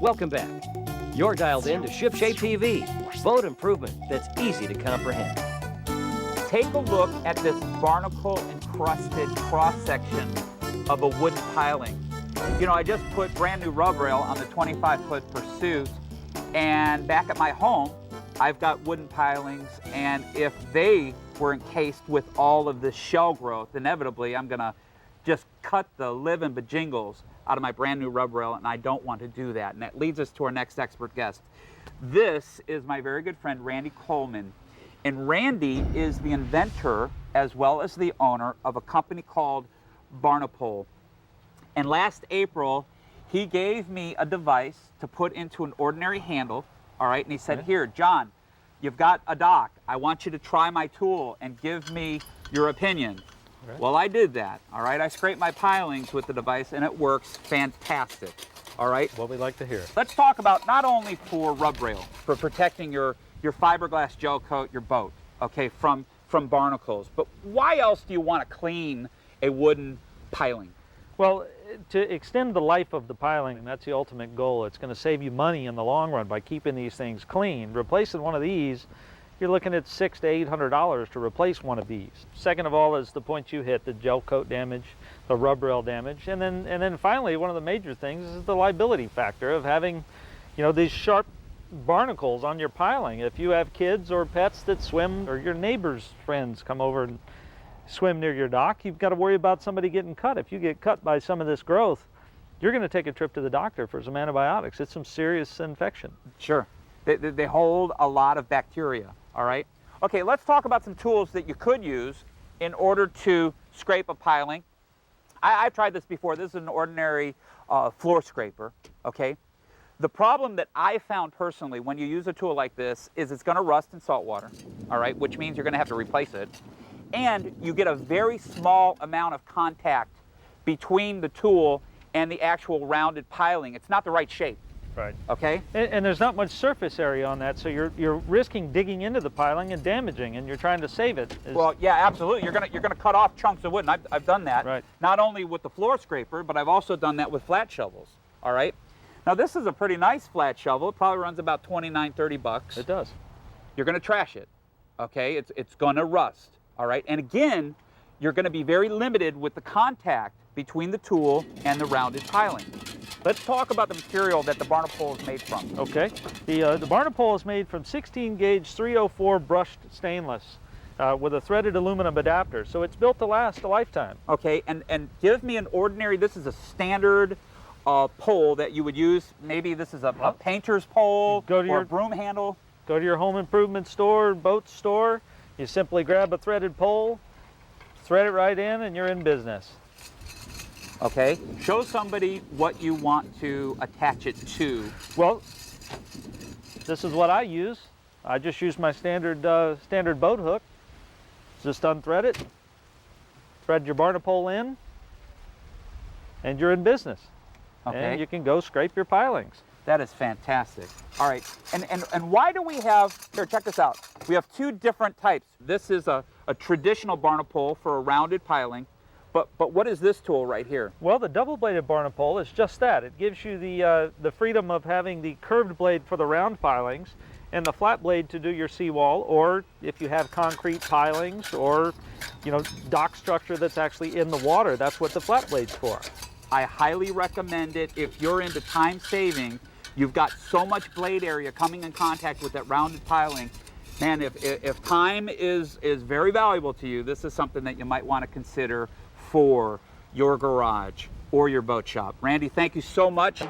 Welcome back. You're dialed in to Shipshape TV, boat improvement that's easy to comprehend. Take a look at this barnacle encrusted cross-section of a wooden piling. You know, I just put brand new rub rail on the 25-foot Pursuit, and back at my home, I've got wooden pilings, and if they were encased with all of this shell growth, inevitably I'm gonna just cut the living bejingles out of my brand new rub rail, and I don't want to do that. And that leads us to our next expert guest. This is my very good friend, Randy Coleman. And Randy is the inventor as well as the owner of a company called Barnapole. And last April, he gave me a device to put into an ordinary handle, all right? And he said, here, John, you've got a dock. I want you to try my tool and give me your opinion. Right. Well, I did that, all right? I scraped my pilings with the device, and it works fantastic, all right? What we'd like to hear. Let's talk about not only for rub rail, for protecting your fiberglass gel coat, your boat, okay, from barnacles, but why else do you want to clean a wooden piling? Well, to extend the life of the piling, that's the ultimate goal. It's going to save you money in the long run by keeping these things clean. Replacing one of these, you're looking at $600 to $800 to replace one of these. Second of all is the point you hit, the gel coat damage, the rub rail damage, and then finally one of the major things is the liability factor of having, you know, these sharp barnacles on your piling. If you have kids or pets that swim, or your neighbors' friends come over and swim near your dock, you've got to worry about somebody getting cut. If you get cut by some of this growth, you're going to take a trip to the doctor for some antibiotics. It's some serious infection. Sure. They hold a lot of bacteria, all right? Okay, let's talk about some tools that you could use in order to scrape a piling. I've tried this before. This is an ordinary floor scraper, okay? The problem that I found personally when you use a tool like this is it's going to rust in salt water, all right, which means you're going to have to replace it. And you get a very small amount of contact between the tool and the actual rounded piling. It's not the right shape. Right. Okay? And there's not much surface area on that, so you're risking digging into the piling and damaging, and you're trying to save it. Well, yeah, absolutely. You're gonna cut off chunks of wood, and I've done that. Right. Not only with the floor scraper, but I've also done that with flat shovels. All right. Now this is a pretty nice flat shovel. It probably runs about $29, $30. It does. You're gonna trash it. Okay? It's gonna rust. All right. And again, you're gonna be very limited with the contact between the tool and the rounded piling. Let's talk about the material that the Barnapole is made from. Okay. The Barnapole is made from 16 gauge 304 brushed stainless with a threaded aluminum adapter. So it's built to last a lifetime. Okay, and give me an ordinary, this is a standard pole that you would use. Maybe this is a painter's pole or a broom handle. Go to your home improvement store, boat store. You simply grab a threaded pole, thread it right in, and you're in business. Okay, show somebody what you want to attach it to. Well, this is what I use. I just use my standard boat hook. Just unthread it, thread your Barnapole in, and you're in business. Okay. And you can go scrape your pilings. That is fantastic. All right, and why do we have, here, check this out. We have two different types. This is a traditional Barnapole for a rounded piling. But what is this tool right here? Well, the double-bladed Barnapole is just that. It gives you the freedom of having the curved blade for the round pilings and the flat blade to do your seawall, or if you have concrete pilings or, you know, dock structure that's actually in the water, that's what the flat blade's for. I highly recommend it if you're into time saving. You've got so much blade area coming in contact with that rounded piling. Man, if time is very valuable to you, this is something that you might want to consider for your garage or your boat shop. Randy, thank you so much.